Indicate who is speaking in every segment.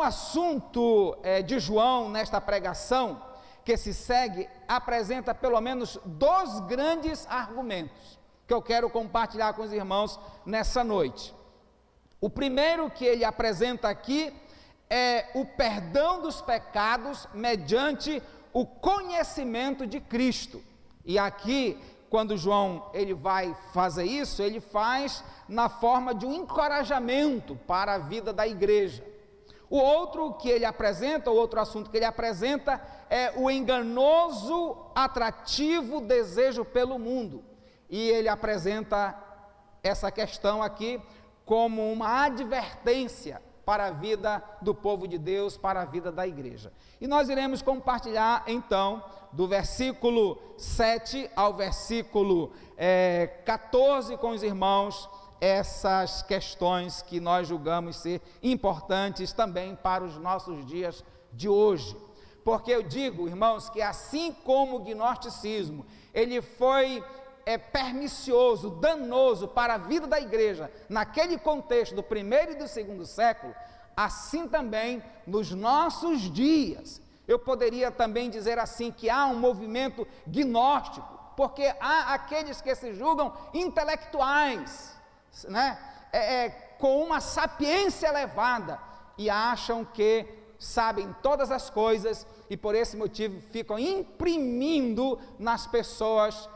Speaker 1: Então o assunto de João nesta pregação que se segue apresenta pelo menos 2 grandes argumentos que eu quero compartilhar com os irmãos nessa noite. O primeiro que ele apresenta aqui é o perdão dos pecados mediante o conhecimento de Cristo. E aqui, quando João ele vai fazer isso, ele faz na forma de um encorajamento para a vida da igreja. O outro que ele apresenta, o outro assunto que ele apresenta é o enganoso, atrativo desejo pelo mundo. E ele apresenta essa questão aqui como uma advertência para a vida do povo de Deus, para a vida da igreja. E nós iremos compartilhar então, do versículo 7 ao versículo 14 com os irmãos, essas questões que nós julgamos ser importantes também para os nossos dias de hoje. Porque eu digo, irmãos, que assim como o gnosticismo, ele foi pernicioso, danoso para a vida da igreja, naquele contexto do primeiro e do segundo século, assim também nos nossos dias, eu poderia também dizer assim, que há um movimento gnóstico, porque há aqueles que se julgam intelectuais, né? Com uma sapiência elevada, e acham que sabem todas as coisas, e por esse motivo ficam imprimindo nas pessoas,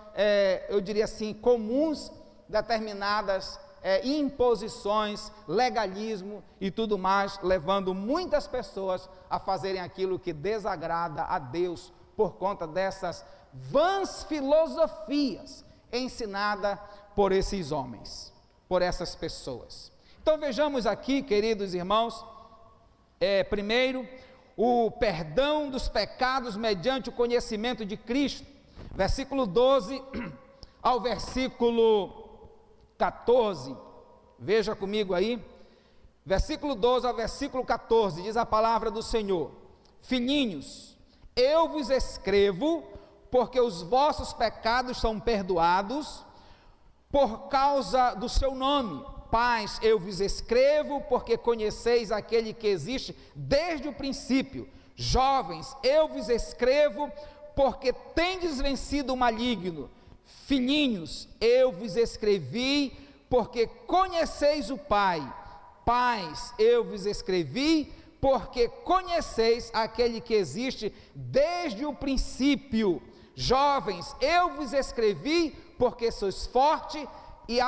Speaker 1: eu diria assim, comuns, determinadas imposições, legalismo e tudo mais, levando muitas pessoas a fazerem aquilo que desagrada a Deus, por conta dessas vãs filosofias ensinadas por esses homens, por essas pessoas. Então vejamos aqui, queridos irmãos, primeiro, o perdão dos pecados mediante o conhecimento de Cristo, versículo 12 ao versículo 14, veja comigo aí, versículo 12 ao versículo 14, diz a palavra do Senhor: Filhinhos, eu vos escrevo, porque os vossos pecados são perdoados, por causa do seu nome. Pais, eu vos escrevo, porque conheceis aquele que existe desde o princípio. Jovens, eu vos escrevo, porque tendes vencido o maligno. Filhinhos, eu vos escrevi, porque conheceis o Pai. Pais, eu vos escrevi, porque conheceis aquele que existe desde o princípio. Jovens, eu vos escrevi, porque sois fortes, e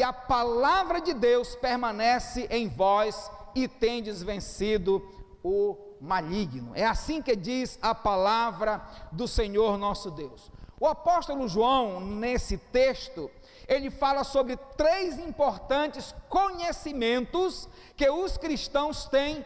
Speaker 1: a palavra de Deus permanece em vós, e tendes vencido o maligno. É assim que diz a palavra do Senhor nosso Deus. O apóstolo João, nesse texto, ele fala sobre 3 importantes conhecimentos que os cristãos têm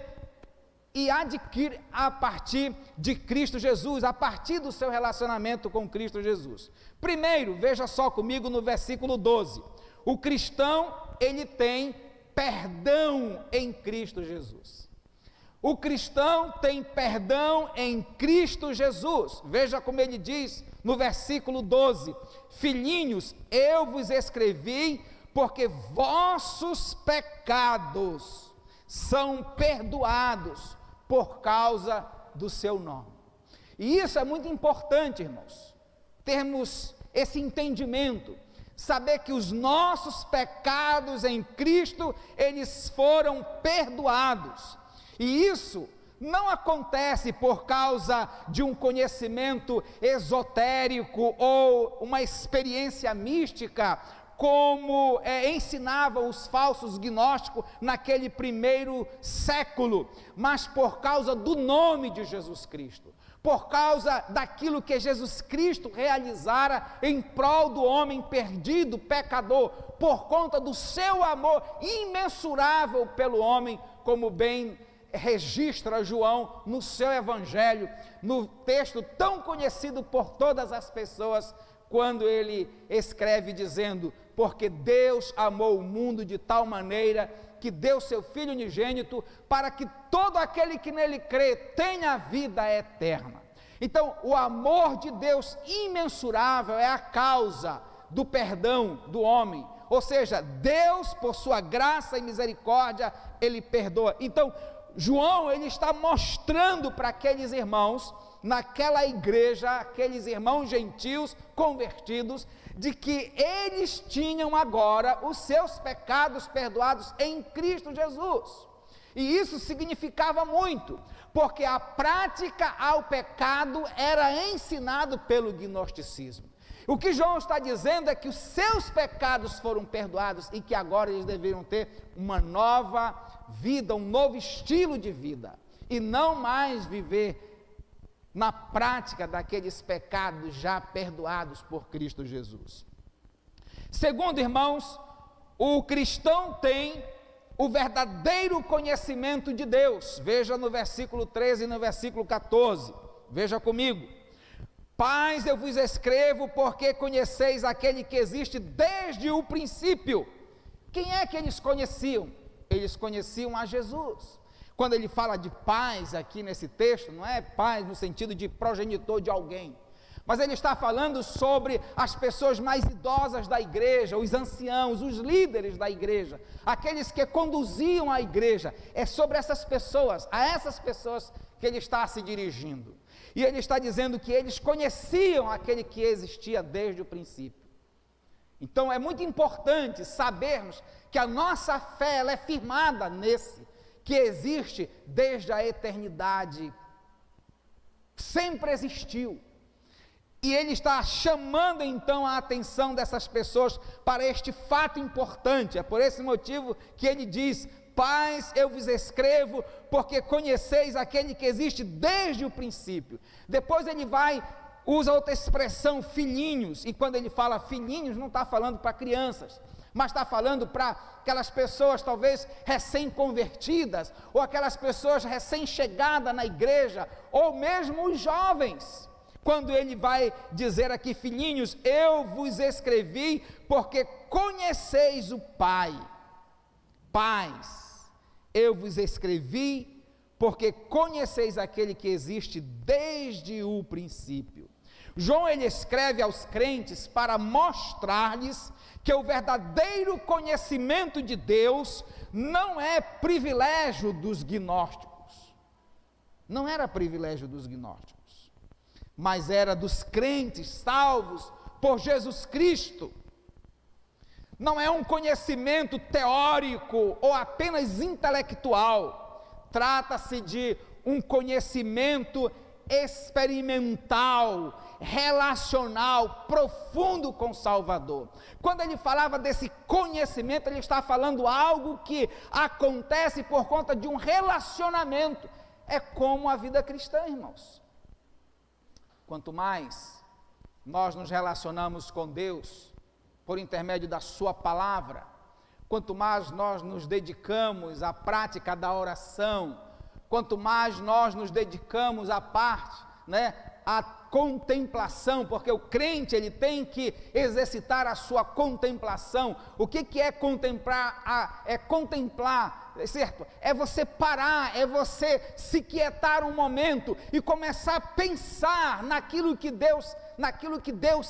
Speaker 1: e adquirem a partir de Cristo Jesus, a partir do seu relacionamento com Cristo Jesus. Primeiro, veja só comigo no versículo 12, o cristão, ele tem perdão em Cristo Jesus. O cristão tem perdão em Cristo Jesus. Veja como ele diz no versículo 12: Filhinhos, eu vos escrevi, porque vossos pecados são perdoados por causa do seu nome. E isso é muito importante, irmãos, termos esse entendimento, saber que os nossos pecados em Cristo, eles foram perdoados. E isso não acontece por causa de um conhecimento esotérico ou uma experiência mística, como ensinavam os falsos gnósticos naquele primeiro século, mas por causa do nome de Jesus Cristo, por causa daquilo que Jesus Cristo realizara em prol do homem perdido, pecador, por conta do seu amor imensurável pelo homem, como bem registra João no seu evangelho, no texto tão conhecido por todas as pessoas, quando ele escreve dizendo: porque Deus amou o mundo de tal maneira que deu seu Filho unigênito, para que todo aquele que nele crê tenha vida eterna. Então, o amor de Deus imensurável é a causa do perdão do homem, ou seja, Deus, por sua graça e misericórdia, ele perdoa. Então, João, ele está mostrando para aqueles irmãos, naquela igreja, aqueles irmãos gentios convertidos, de que eles tinham agora os seus pecados perdoados em Cristo Jesus. E isso significava muito, porque a prática ao pecado era ensinado pelo gnosticismo. O que João está dizendo é que os seus pecados foram perdoados e que agora eles deveriam ter uma nova vida, um novo estilo de vida, e não mais viver na prática daqueles pecados já perdoados por Cristo Jesus. Segundo, irmãos, o cristão tem o verdadeiro conhecimento de Deus. Veja no versículo 13 e no versículo 14, veja comigo. Pais, eu vos escrevo porque conheceis aquele que existe desde o princípio. Quem é que eles conheciam? Eles conheciam a Jesus. Quando ele fala de pais aqui nesse texto, não é pais no sentido de progenitor de alguém, mas ele está falando sobre as pessoas mais idosas da igreja, os anciãos, os líderes da igreja, aqueles que conduziam a igreja. É sobre essas pessoas, a essas pessoas que ele está se dirigindo. E ele está dizendo que eles conheciam aquele que existia desde o princípio. Então é muito importante sabermos que a nossa fé ela é firmada nesse que existe desde a eternidade, sempre existiu. E ele está chamando então a atenção dessas pessoas para este fato importante. É por esse motivo que ele diz: pais, eu vos escrevo porque conheceis aquele que existe desde o princípio. Depois ele usa outra expressão, filhinhos, e quando ele fala filhinhos, não está falando para crianças, mas está falando para aquelas pessoas talvez recém-convertidas, ou aquelas pessoas recém-chegadas na igreja, ou mesmo os jovens. Quando ele vai dizer aqui, filhinhos, eu vos escrevi porque conheceis o Pai. Pais, eu vos escrevi porque conheceis aquele que existe desde o princípio. João, ele escreve aos crentes para mostrar-lhes que o verdadeiro conhecimento de Deus não é privilégio dos gnósticos, não era privilégio dos gnósticos, mas era dos crentes salvos por Jesus Cristo. Não é um conhecimento teórico ou apenas intelectual, trata-se de um conhecimento experimental, relacional, profundo com o Salvador. Quando ele falava desse conhecimento, ele está falando algo que acontece por conta de um relacionamento. É como a vida cristã, irmãos. Quanto mais nós nos relacionamos com Deus por intermédio da sua palavra, quanto mais nós nos dedicamos à prática da oração, quanto mais nós nos dedicamos à parte, à contemplação, porque o crente ele tem que exercitar a sua contemplação. O que é contemplar? É contemplar, certo? É você parar, é você se quietar um momento e começar a pensar naquilo que Deus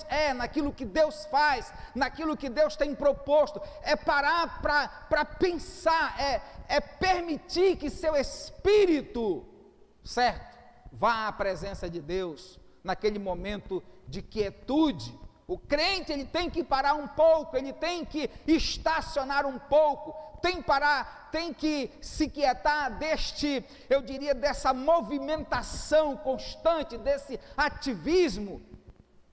Speaker 1: é, naquilo que Deus faz, naquilo que Deus tem proposto. É parar para pensar, é permitir que seu espírito, certo, vá à presença de Deus naquele momento de quietude. O crente ele tem que parar um pouco, ele tem que estacionar um pouco, tem que se quietar dessa movimentação constante, desse ativismo,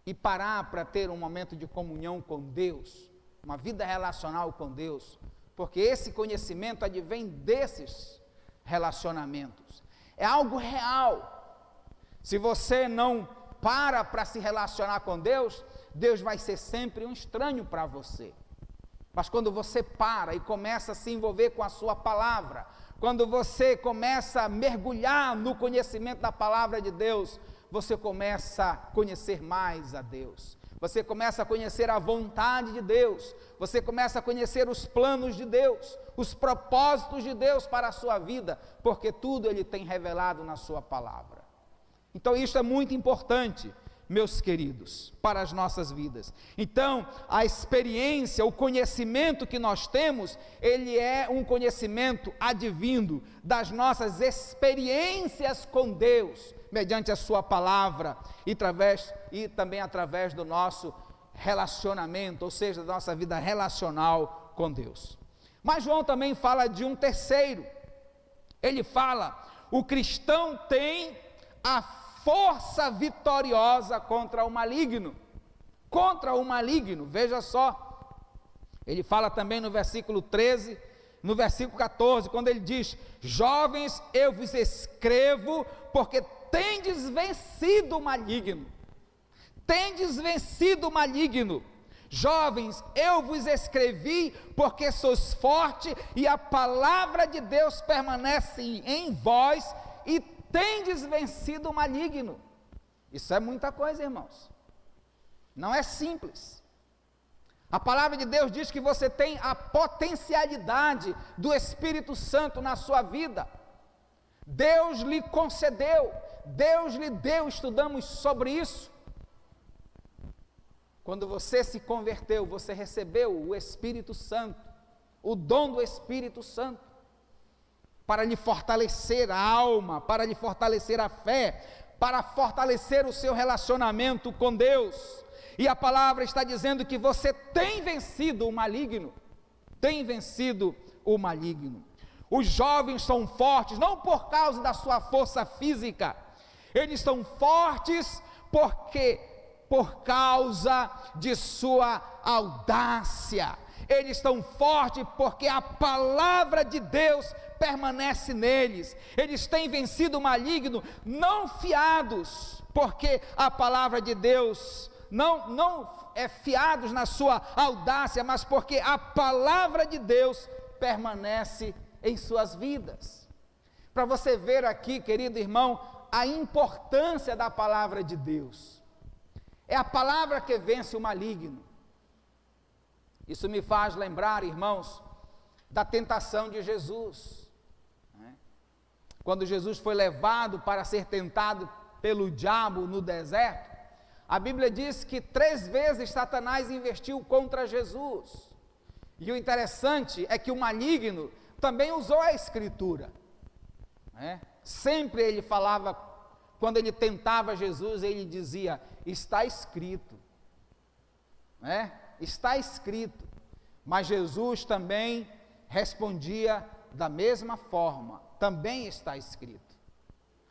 Speaker 1: e parar para ter um momento de comunhão com Deus, uma vida relacional com Deus, porque esse conhecimento advém desses relacionamentos, é algo real. Se você não para se relacionar com Deus, Deus vai ser sempre um estranho para você. Mas quando você para e começa a se envolver com a sua palavra, quando você começa a mergulhar no conhecimento da palavra de Deus, você começa a conhecer mais a Deus, você começa a conhecer a vontade de Deus, você começa a conhecer os planos de Deus, os propósitos de Deus para a sua vida, porque tudo Ele tem revelado na sua palavra. Então isso é muito importante, meus queridos, para as nossas vidas. Então, a experiência, o conhecimento que nós temos, ele é um conhecimento advindo das nossas experiências com Deus, mediante a sua palavra e também através do nosso relacionamento, ou seja, da nossa vida relacional com Deus. Mas João também fala de um terceiro. Ele fala: o cristão tem a força vitoriosa contra o maligno. Contra o maligno, veja só. Ele fala também no versículo 13, no versículo 14, quando ele diz: jovens, eu vos escrevo porque tendes vencido o maligno. Tendes vencido o maligno. Jovens, eu vos escrevi porque sois forte e a palavra de Deus permanece em vós e tendes vencido o maligno. Isso é muita coisa, irmãos. Não é simples. A palavra de Deus diz que você tem a potencialidade do Espírito Santo na sua vida. Deus lhe concedeu, Deus lhe deu, estudamos sobre isso. Quando você se converteu, você recebeu o Espírito Santo, o dom do Espírito Santo, para lhe fortalecer a alma, para lhe fortalecer a fé, para fortalecer o seu relacionamento com Deus. E a palavra está dizendo que você tem vencido o maligno, tem vencido o maligno. Os jovens são fortes, não por causa da sua força física, eles são fortes por causa de sua audácia. Eles estão fortes porque a palavra de Deus permanece neles. Eles têm vencido o maligno, não fiados, porque a palavra de Deus não é fiados na sua audácia, mas porque a palavra de Deus permanece em suas vidas. Para você ver aqui, querido irmão, a importância da palavra de Deus. É a palavra que vence o maligno. Isso me faz lembrar, irmãos, da tentação de Jesus. Quando Jesus foi levado para ser tentado pelo diabo no deserto, a Bíblia diz que 3 vezes Satanás investiu contra Jesus. E o interessante é que o maligno também usou a Escritura. Sempre ele falava, quando ele tentava Jesus, ele dizia: está escrito, está escrito. Mas Jesus também respondia da mesma forma: também está escrito.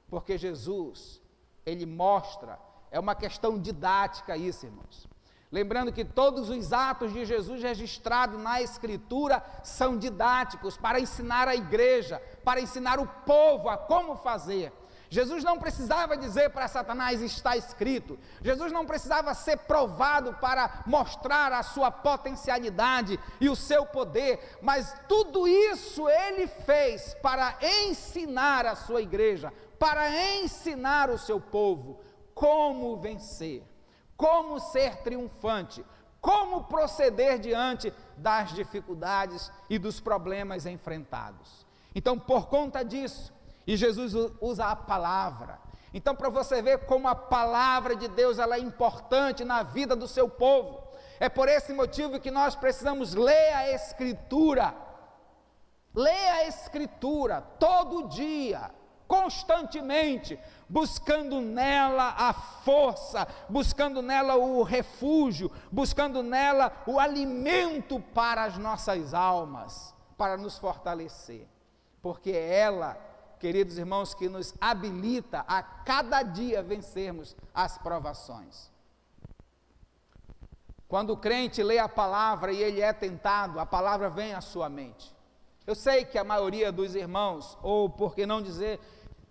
Speaker 1: Porque Jesus, ele mostra, é uma questão didática isso, irmãos. Lembrando que todos os atos de Jesus registrados na Escritura são didáticos, para ensinar a igreja, para ensinar o povo a como fazer. Jesus não precisava dizer para Satanás: está escrito. Jesus não precisava ser provado para mostrar a sua potencialidade e o seu poder, mas tudo isso ele fez para ensinar a sua igreja, para ensinar o seu povo como vencer, como ser triunfante, como proceder diante das dificuldades e dos problemas enfrentados. Então, por conta disso, e Jesus usa a palavra. Então, para você ver como a palavra de Deus ela é importante na vida do seu povo, é por esse motivo que nós precisamos ler a Escritura. Ler a Escritura todo dia, constantemente, buscando nela a força, buscando nela o refúgio, buscando nela o alimento para as nossas almas, para nos fortalecer, porque é ela, queridos irmãos, que nos habilita a cada dia vencermos as provações. Quando o crente lê a palavra e ele é tentado, a palavra vem à sua mente. Eu sei que a maioria dos irmãos, ou por que não dizer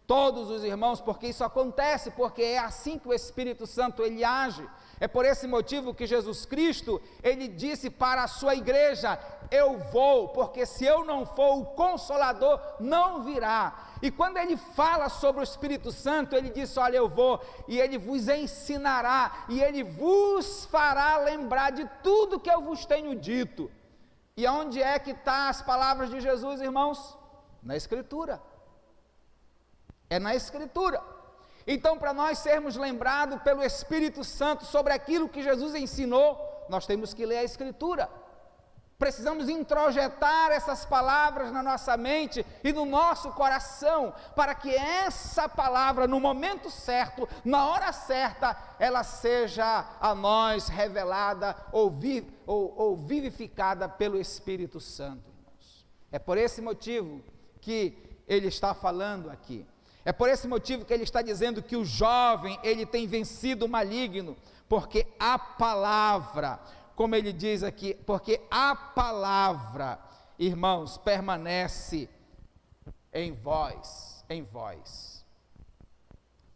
Speaker 1: todos os irmãos, porque isso acontece, porque é assim que o Espírito Santo ele age. É por esse motivo que Jesus Cristo, ele disse para a sua igreja: eu vou, porque se eu não for, o Consolador não virá. E quando ele fala sobre o Espírito Santo, ele diz: olha, eu vou, e ele vos ensinará, e ele vos fará lembrar de tudo que eu vos tenho dito. E onde é que estão as palavras de Jesus, irmãos? Na Escritura. É na Escritura. Então, para nós sermos lembrados pelo Espírito Santo sobre aquilo que Jesus ensinou, nós temos que ler a Escritura. Precisamos introjetar essas palavras na nossa mente e no nosso coração, para que essa palavra, no momento certo, na hora certa, ela seja a nós revelada ou vivificada pelo Espírito Santo, irmãos. É por esse motivo que ele está falando aqui. É por esse motivo que ele está dizendo que o jovem, ele tem vencido o maligno, porque a palavra, como ele diz aqui, porque a palavra, irmãos, permanece em vós, em vós.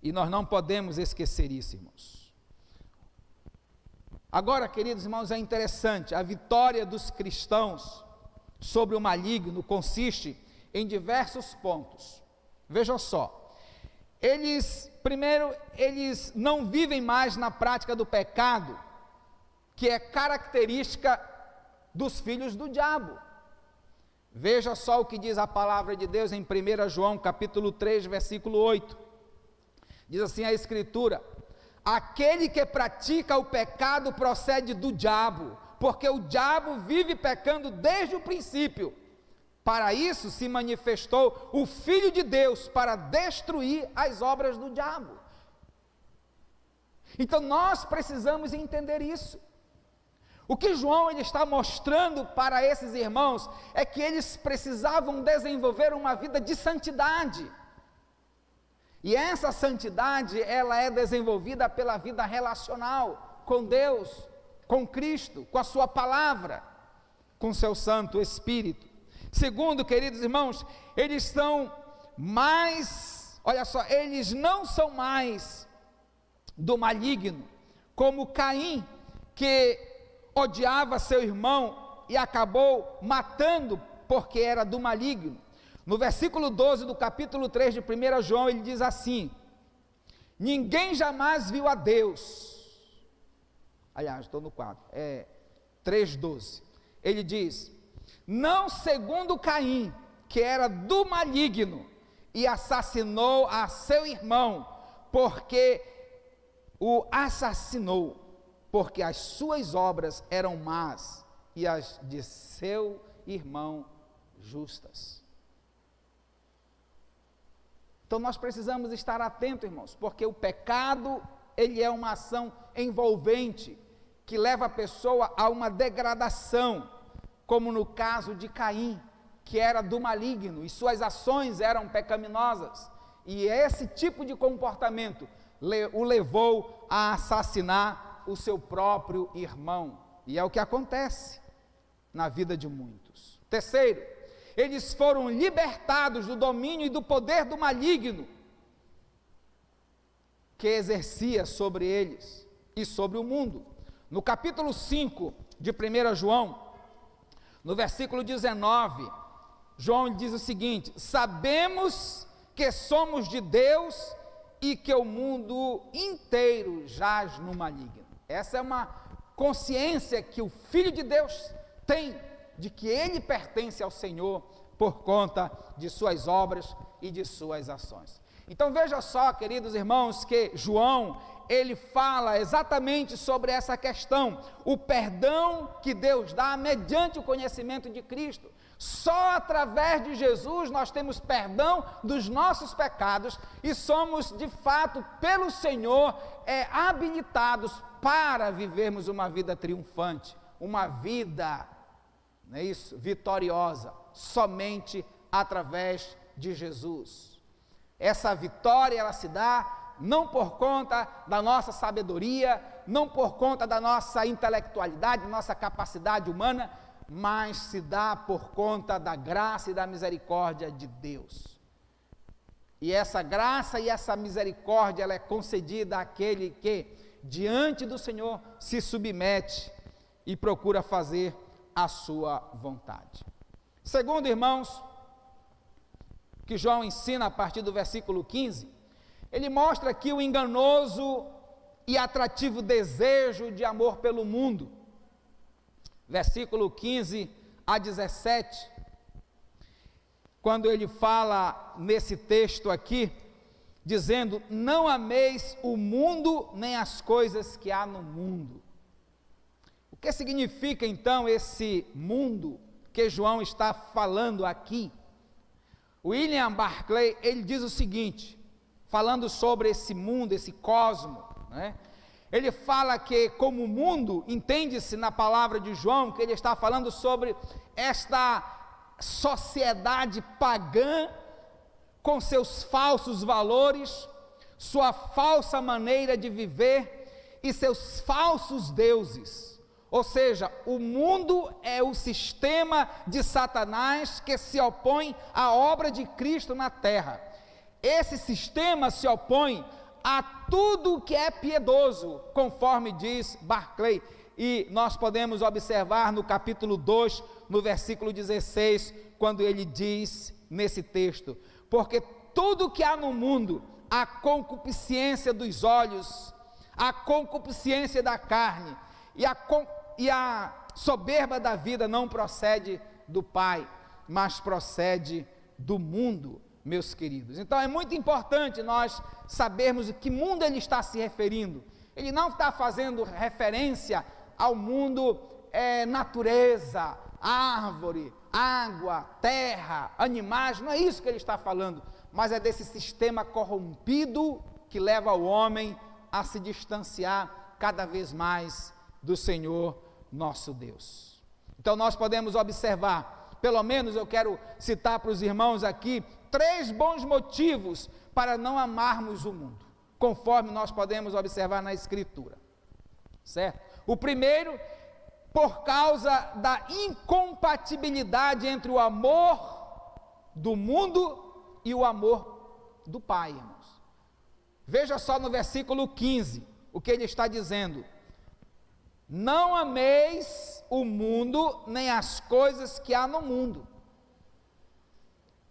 Speaker 1: E nós não podemos esquecer isso, irmãos. Agora, queridos irmãos, é interessante, a vitória dos cristãos sobre o maligno consiste em diversos pontos. Vejam só, primeiro, eles não vivem mais na prática do pecado, que é característica dos filhos do diabo. Veja só o que diz a palavra de Deus em 1 João capítulo 3, versículo 8, diz assim a Escritura: aquele que pratica o pecado procede do diabo, porque o diabo vive pecando desde o princípio. Para isso se manifestou o Filho de Deus, para destruir as obras do diabo. Então nós precisamos entender isso. O que João ele está mostrando para esses irmãos é que eles precisavam desenvolver uma vida de santidade. E essa santidade, ela é desenvolvida pela vida relacional com Deus, com Cristo, com a sua palavra, com seu Santo Espírito. Segundo, queridos irmãos, eles são mais, olha só, eles não são mais do maligno, como Caim, que odiava seu irmão e acabou matando porque era do maligno. No versículo 12 do capítulo 3 de 1 João, ele diz assim: ninguém jamais viu a Deus. Aliás, estou no quadro, 3,12. Ele diz: não segundo Caim, que era do maligno e assassinou a seu irmão, porque o assassinou, porque as suas obras eram más e as de seu irmão justas. Então nós precisamos estar atentos, irmãos, porque o pecado, ele é uma ação envolvente, que leva a pessoa a uma degradação, como no caso de Caim, que era do maligno, e suas ações eram pecaminosas, e esse tipo de comportamento o levou a assassinar o seu próprio irmão, e é o que acontece na vida de muitos. Terceiro, eles foram libertados do domínio e do poder do maligno, que exercia sobre eles e sobre o mundo. No capítulo 5 de 1 João, no versículo 19, João diz o seguinte: sabemos que somos de Deus e que o mundo inteiro jaz no maligno. Essa é uma consciência que o Filho de Deus tem, de que ele pertence ao Senhor por conta de suas obras e de suas ações. Então veja só, queridos irmãos, que João, ele fala exatamente sobre essa questão, o perdão que Deus dá mediante o conhecimento de Cristo. Só através de Jesus nós temos perdão dos nossos pecados e somos de fato pelo Senhor habilitados para vivermos uma vida triunfante, uma vida, não é isso, vitoriosa, somente através de Jesus. Essa vitória ela se dá não por conta da nossa sabedoria, não por conta da nossa intelectualidade, nossa capacidade humana, mas se dá por conta da graça e da misericórdia de Deus. E essa graça e essa misericórdia, ela é concedida àquele que, diante do Senhor, se submete e procura fazer a sua vontade. Segundo, irmãos, que João ensina a partir do versículo 15, ele mostra aqui o enganoso e atrativo desejo de amor pelo mundo. Versículo 15 a 17, quando ele fala nesse texto aqui, dizendo: não ameis o mundo nem as coisas que há no mundo. O que significa então esse mundo que João está falando aqui? William Barclay, ele diz o seguinte, falando sobre esse mundo, esse cosmo, né? Ele fala que como mundo, entende-se na palavra de João, que ele está falando sobre esta sociedade pagã, com seus falsos valores, sua falsa maneira de viver e seus falsos deuses. Ou seja, o mundo é o sistema de Satanás que se opõe à obra de Cristo na terra. Esse sistema se opõe a tudo que é piedoso, conforme diz Barclay, e nós podemos observar no capítulo 2, no versículo 16, quando ele diz nesse texto: porque tudo que há no mundo, a concupiscência dos olhos, a concupiscência da carne e a soberba da vida não procede do Pai, mas procede do mundo, meus queridos. Então é muito importante nós sabermos a que mundo ele está se referindo. Ele não está fazendo referência ao mundo natureza, árvore, água, terra, animais, não é isso que ele está falando, mas é desse sistema corrompido que leva o homem a se distanciar cada vez mais do Senhor nosso Deus. Então nós podemos observar, pelo menos eu quero citar para os irmãos aqui, 3 bons motivos para não amarmos o mundo, conforme nós podemos observar na Escritura, certo? O primeiro, por causa da incompatibilidade entre o amor do mundo e o amor do Pai, irmãos. Veja só no versículo 15, o que ele está dizendo: não ameis o mundo, nem as coisas que há no mundo.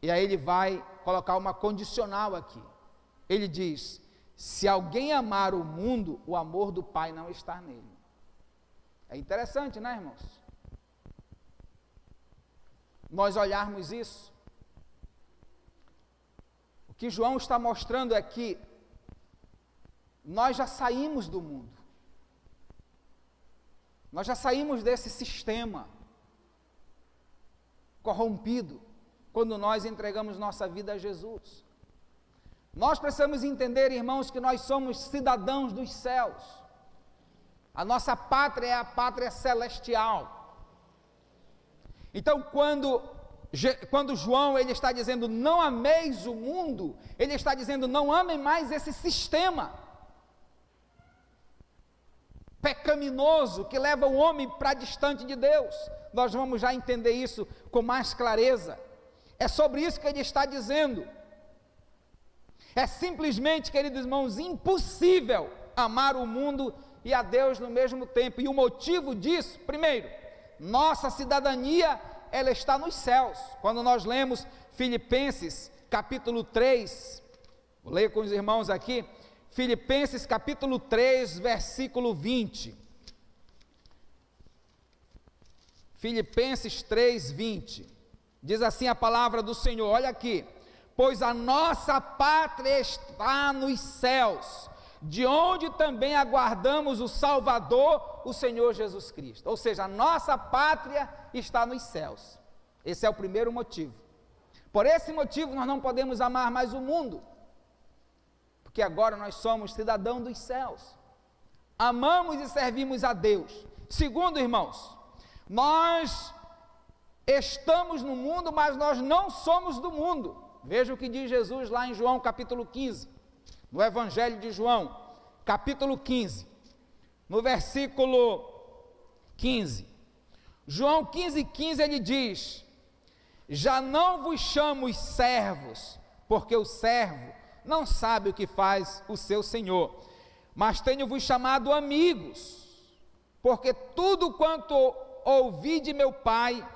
Speaker 1: E aí ele vai colocar uma condicional aqui. Ele diz: se alguém amar o mundo, o amor do Pai não está nele. É interessante, né, irmãos? Nós olharmos isso. O que João está mostrando é que nós já saímos do mundo. Nós já saímos desse sistema corrompido, quando nós entregamos nossa vida a Jesus. Nós precisamos entender, irmãos, que nós somos cidadãos dos céus. A nossa pátria é a pátria celestial. Então, quando João ele está dizendo não ameis o mundo, ele está dizendo não amem mais esse sistema pecaminoso que leva o homem para distante de Deus. Nós vamos já entender isso com mais clareza. É sobre isso que ele está dizendo. É simplesmente, queridos irmãos, impossível amar o mundo e a Deus no mesmo tempo. E o motivo disso, primeiro, nossa cidadania, ela está nos céus. Quando nós lemos Filipenses capítulo 3, vou ler com os irmãos aqui, Filipenses capítulo 3, versículo 20. Filipenses 3, 20. Diz assim a palavra do Senhor, olha aqui: pois a nossa pátria está nos céus, de onde também aguardamos o Salvador, o Senhor Jesus Cristo. Ou seja, a nossa pátria está nos céus. Esse é o primeiro motivo. Por esse motivo nós não podemos amar mais o mundo, porque agora nós somos cidadãos dos céus. Amamos e servimos a Deus. Segundo, irmãos, nós estamos no mundo, mas nós não somos do mundo. Veja o que diz Jesus lá em João capítulo 15, no Evangelho de João, capítulo 15, no versículo 15. João 15, 15, ele diz: já não vos chamo servos, porque o servo não sabe o que faz o seu senhor, mas tenho-vos chamado amigos, porque tudo quanto ouvi de meu Pai,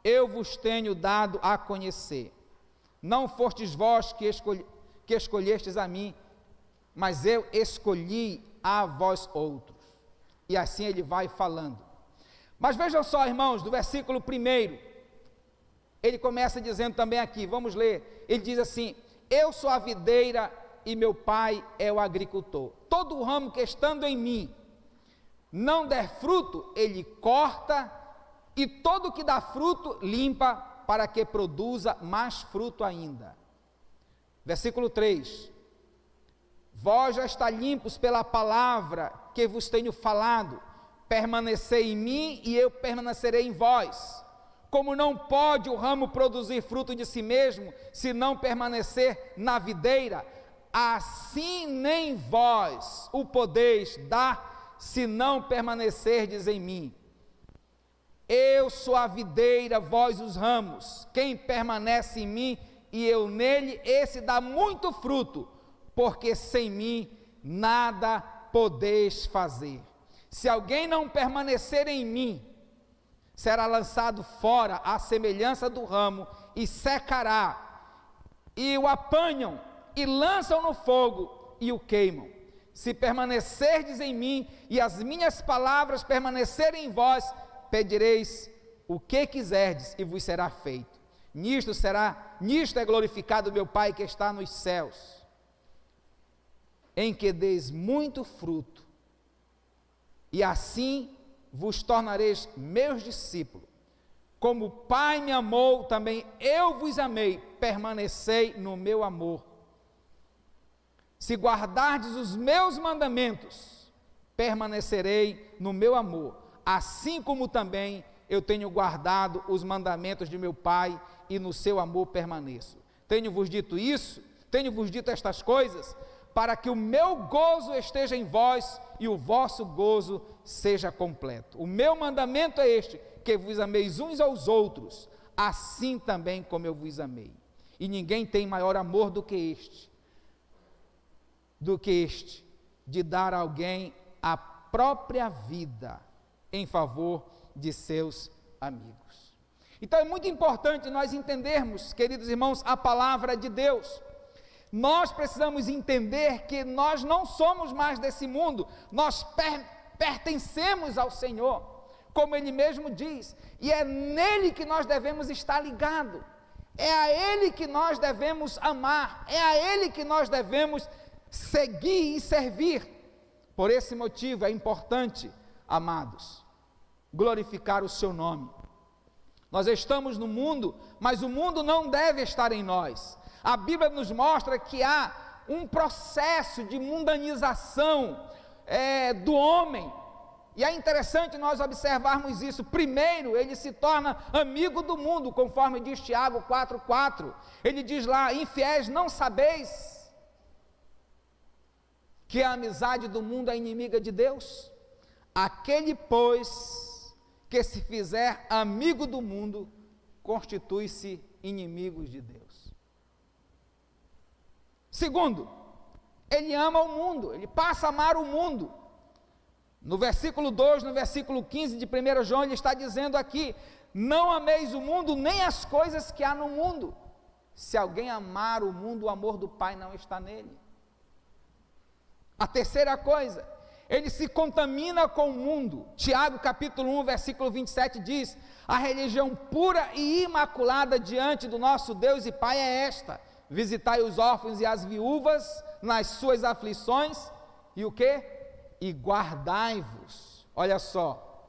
Speaker 1: eu vos tenho dado a conhecer. Não fostes vós que escolhestes a mim, mas eu escolhi a vós outros. E assim ele vai falando. Mas vejam só, irmãos, do versículo 1, ele começa dizendo também aqui, vamos ler, ele diz assim: eu sou a videira e meu Pai é o agricultor. Todo ramo que estando em mim não der fruto, ele corta, e todo que dá fruto, limpa, para que produza mais fruto ainda. Versículo 3: vós já está limpos pela palavra que vos tenho falado, permanecei em mim e eu permanecerei em vós. Como não pode o ramo produzir fruto de si mesmo, se não permanecer na videira, assim nem vós o podeis dar, se não permanecerdes em mim. Eu sou a videira, vós os ramos. Quem permanece em mim e eu nele, esse dá muito fruto, porque sem mim nada podeis fazer. Se alguém não permanecer em mim, será lançado fora à semelhança do ramo e secará, e o apanham e lançam no fogo e o queimam. Se permanecerdes em mim e as minhas palavras permanecerem em vós, pedireis o que quiserdes e vos será feito. Nisto é glorificado meu Pai que está nos céus, em que deis muito fruto, e assim vos tornareis meus discípulos. Como o Pai me amou, também eu vos amei, permanecei no meu amor. Se guardardes os meus mandamentos, permanecerei no meu amor, assim como também eu tenho guardado os mandamentos de meu Pai, e no seu amor permaneço. Tenho-vos dito isso, tenho-vos dito estas coisas, para que o meu gozo esteja em vós, e o vosso gozo seja completo. O meu mandamento é este, que vos ameis uns aos outros, assim também como eu vos amei. E ninguém tem maior amor do que este, de dar a alguém a própria vida, em favor de seus amigos. Então é muito importante nós entendermos, queridos irmãos, a palavra de Deus. Nós precisamos entender que nós não somos mais desse mundo, nós pertencemos ao Senhor, como Ele mesmo diz, e é nele que nós devemos estar ligados, é a Ele que nós devemos amar, é a Ele que nós devemos seguir e servir. Por esse motivo é importante, amados, glorificar o seu nome. Nós estamos no mundo, mas o mundo não deve estar em nós. A Bíblia nos mostra que há um processo de mundanização do homem, e é interessante nós observarmos isso. Primeiro, ele se torna amigo do mundo, conforme diz Tiago 4,4, ele diz lá: infiéis, não sabeis que a amizade do mundo é inimiga de Deus? Aquele, pois, que se fizer amigo do mundo, constitui-se inimigo de Deus. Segundo, ele ama o mundo, ele passa a amar o mundo. No versículo 2, no versículo 15 de 1 João, ele está dizendo aqui: não ameis o mundo, nem as coisas que há no mundo. Se alguém amar o mundo, o amor do Pai não está nele. A terceira coisa, ele se contamina com o mundo. Tiago capítulo 1, versículo 27 diz: a religião pura e imaculada diante do nosso Deus e Pai é esta: visitai os órfãos e as viúvas nas suas aflições, e o quê? E guardai-vos, olha só,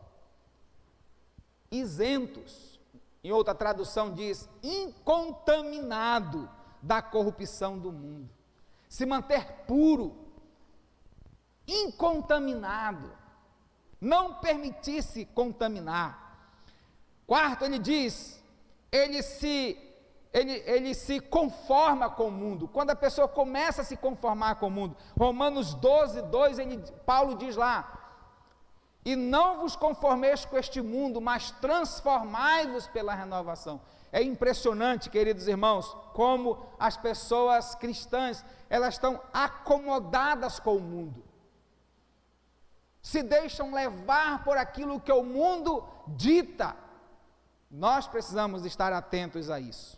Speaker 1: isentos, em outra tradução diz, incontaminado da corrupção do mundo. Se manter puro, incontaminado, não permitir-se contaminar. Quarto, ele diz, ele se conforma com o mundo. Quando a pessoa começa a se conformar com o mundo, Romanos 12, 2, Paulo diz lá: e não vos conformeis com este mundo, mas transformai-vos pela renovação. É impressionante, queridos irmãos, como as pessoas cristãs, elas estão acomodadas com o mundo, se deixam levar por aquilo que o mundo dita. Nós precisamos estar atentos a isso.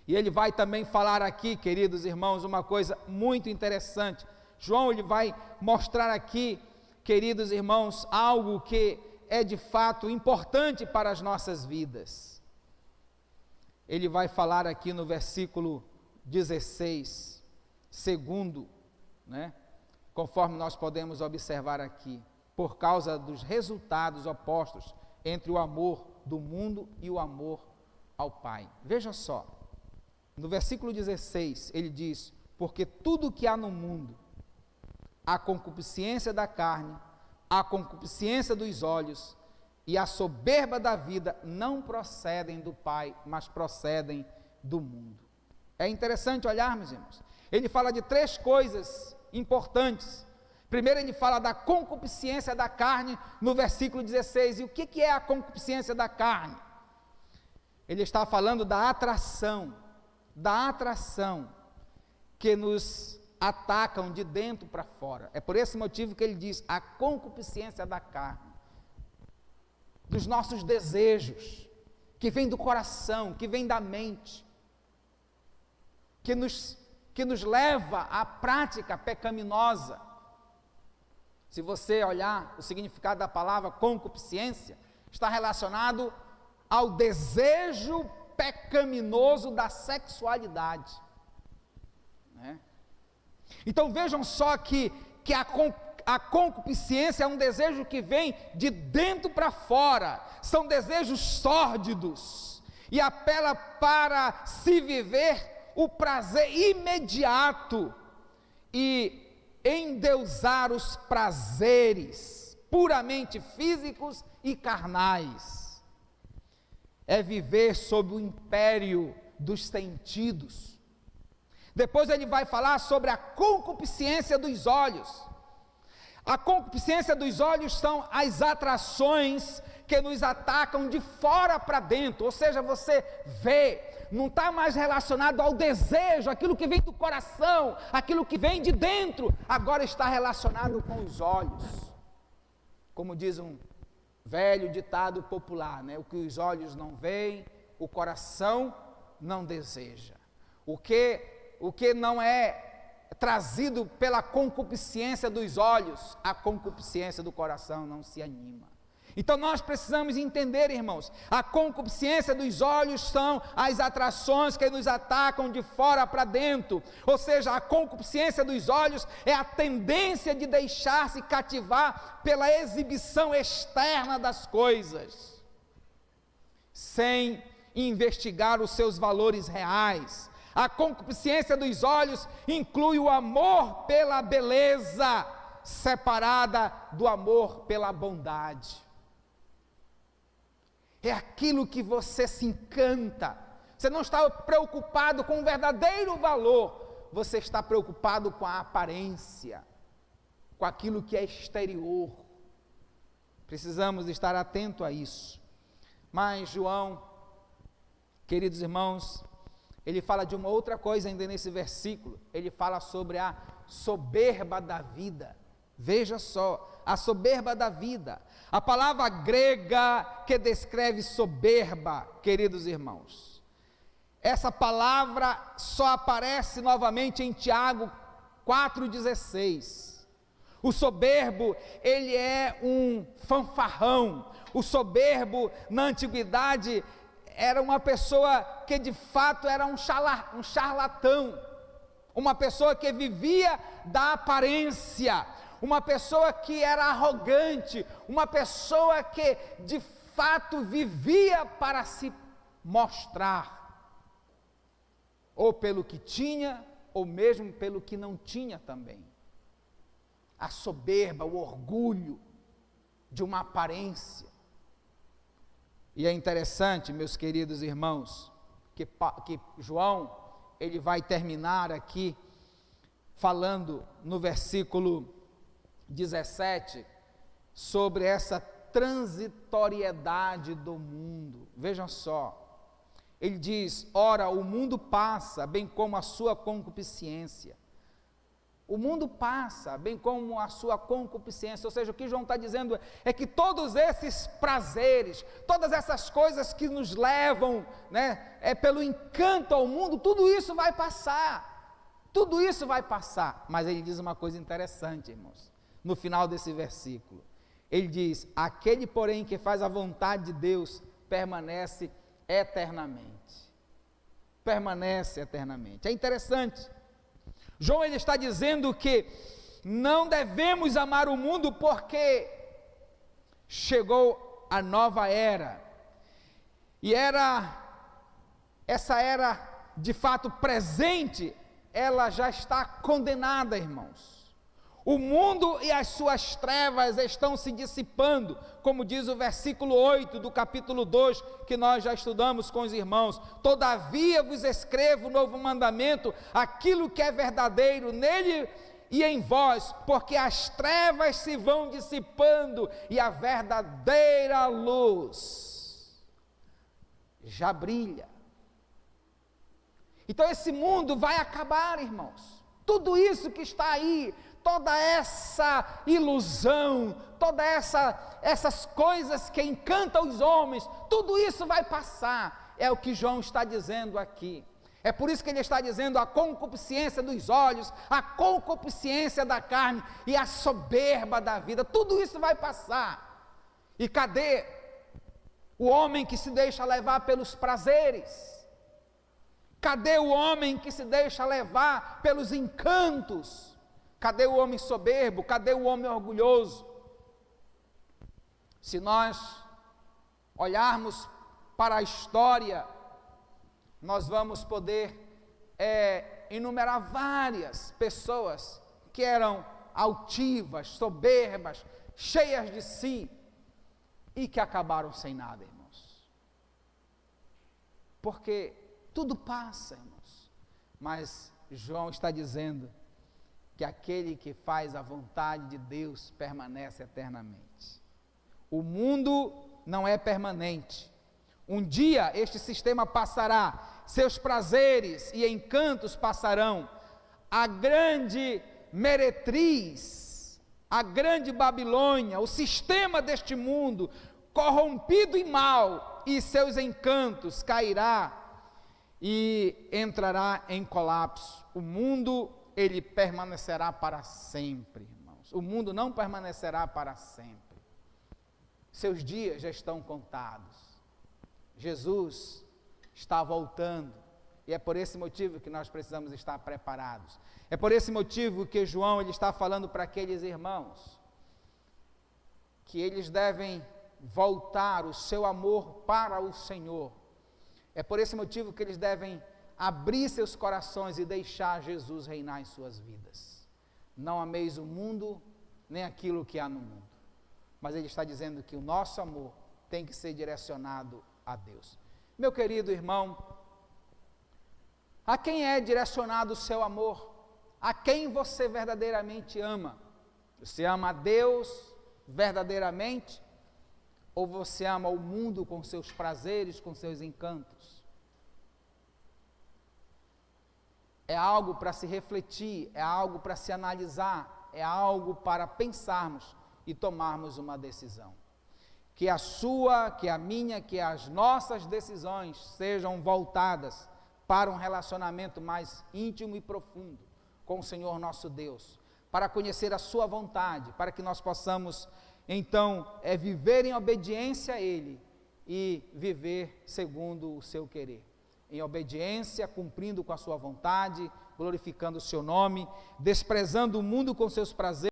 Speaker 1: E ele vai também falar aqui, queridos irmãos, uma coisa muito interessante. João, ele vai mostrar aqui, queridos irmãos, algo que é de fato importante para as nossas vidas. Ele vai falar aqui no versículo 16: Segundo, conforme nós podemos observar aqui, por causa dos resultados opostos entre o amor do mundo e o amor ao Pai. Veja só, no versículo 16, ele diz: porque tudo que há no mundo, a concupiscência da carne, a concupiscência dos olhos e a soberba da vida, não procedem do Pai, mas procedem do mundo. É interessante olharmos, irmãos. Ele fala de 3 coisas importantes. Primeiro ele fala da concupiscência da carne, no versículo 16. E o que é a concupiscência da carne? Ele está falando da atração que nos atacam de dentro para fora. É por esse motivo que ele diz, a concupiscência da carne, dos nossos desejos, que vem do coração, que vem da mente, que nos leva à prática pecaminosa. Se você olhar o significado da palavra concupiscência, está relacionado ao desejo pecaminoso da sexualidade. Então vejam só que a concupiscência é um desejo que vem de dentro para fora, são desejos sórdidos, e apela para se viver o prazer imediato e endeusar os prazeres puramente físicos e carnais. É viver sob o império dos sentidos. Depois ele vai falar sobre a concupiscência dos olhos. A concupiscência dos olhos são as atrações que nos atacam de fora para dentro, ou seja, você vê, não está mais relacionado ao desejo, aquilo que vem do coração, aquilo que vem de dentro, agora está relacionado com os olhos. Como diz um velho ditado popular, o que os olhos não veem, o coração não deseja. O que não é trazido pela concupiscência dos olhos, a concupiscência do coração não se anima. Então nós precisamos entender, irmãos, a concupiscência dos olhos são as atrações que nos atacam de fora para dentro, ou seja, a concupiscência dos olhos é a tendência de deixar-se cativar pela exibição externa das coisas, sem investigar os seus valores reais. A concupiscência dos olhos inclui o amor pela beleza, separada do amor pela bondade. É aquilo que você se encanta, você não está preocupado com o verdadeiro valor, você está preocupado com a aparência, com aquilo que é exterior. Precisamos estar atento a isso. Mas João, queridos irmãos, ele fala de uma outra coisa ainda nesse versículo, ele fala sobre a soberba da vida. Veja só, a soberba da vida. A palavra grega que descreve soberba, queridos irmãos, essa palavra só aparece novamente em Tiago 4,16. O soberbo, ele é um fanfarrão. O soberbo, na antiguidade, era uma pessoa que de fato era um charlatão, uma pessoa que vivia da aparência, uma pessoa que era arrogante, uma pessoa que de fato vivia para se mostrar, ou pelo que tinha, ou mesmo pelo que não tinha também. A soberba, o orgulho de uma aparência. E é interessante, meus queridos irmãos, que João, ele vai terminar aqui, falando no versículo 17, sobre essa transitoriedade do mundo. Vejam só, ele diz: ora, o mundo passa, bem como a sua concupiscência. O mundo passa, bem como a sua concupiscência. Ou seja, o que João está dizendo é que todos esses prazeres, todas essas coisas que nos levam, pelo encanto ao mundo, tudo isso vai passar. Tudo isso vai passar. Mas ele diz uma coisa interessante, irmãos, no final desse versículo. Ele diz: aquele, porém, que faz a vontade de Deus, permanece eternamente. Permanece eternamente. É interessante. João ele está dizendo que não devemos amar o mundo porque chegou a nova era. E essa era de fato presente, ela já está condenada, irmãos. O mundo e as suas trevas estão se dissipando, como diz o versículo 8 do capítulo 2, que nós já estudamos com os irmãos. Todavia vos escrevo o novo mandamento, aquilo que é verdadeiro nele e em vós, porque as trevas se vão dissipando e a verdadeira luz já brilha. Então esse mundo vai acabar, irmãos. Tudo isso que está aí, toda essa ilusão, essas coisas que encantam os homens, tudo isso vai passar, é o que João está dizendo aqui. É por isso que ele está dizendo a concupiscência dos olhos, a concupiscência da carne e a soberba da vida, tudo isso vai passar. E cadê o homem que se deixa levar pelos prazeres? Cadê o homem que se deixa levar pelos encantos? Cadê o homem soberbo? Cadê o homem orgulhoso? Se nós olharmos para a história, nós vamos poder enumerar várias pessoas que eram altivas, soberbas, cheias de si, e que acabaram sem nada, irmãos. Porque tudo passa, irmãos, mas João está dizendo que aquele que faz a vontade de Deus permanece eternamente. O mundo não é permanente. Um dia este sistema passará, seus prazeres e encantos passarão. A grande meretriz, a grande Babilônia, o sistema deste mundo, corrompido e mau, e seus encantos cairá e entrará em colapso. O mundo, ele permanecerá para sempre, irmãos. O mundo não permanecerá para sempre. Seus dias já estão contados. Jesus está voltando, e é por esse motivo que nós precisamos estar preparados. É por esse motivo que João ele está falando para aqueles irmãos que eles devem voltar o seu amor para o Senhor. É por esse motivo que eles devem abrir seus corações e deixar Jesus reinar em suas vidas. Não ameis o mundo, nem aquilo que há no mundo. Mas ele está dizendo que o nosso amor tem que ser direcionado a Deus. Meu querido irmão, a quem é direcionado o seu amor? A quem você verdadeiramente ama? Você ama a Deus verdadeiramente? Ou você ama o mundo com seus prazeres, com seus encantos? É algo para se refletir, é algo para se analisar, é algo para pensarmos e tomarmos uma decisão. Que a sua, que a minha, que as nossas decisões sejam voltadas para um relacionamento mais íntimo e profundo com o Senhor nosso Deus, para conhecer a sua vontade, para que nós possamos então viver em obediência a Ele e viver segundo o seu querer. Em obediência, cumprindo com a sua vontade, glorificando o seu nome, desprezando o mundo com seus prazeres,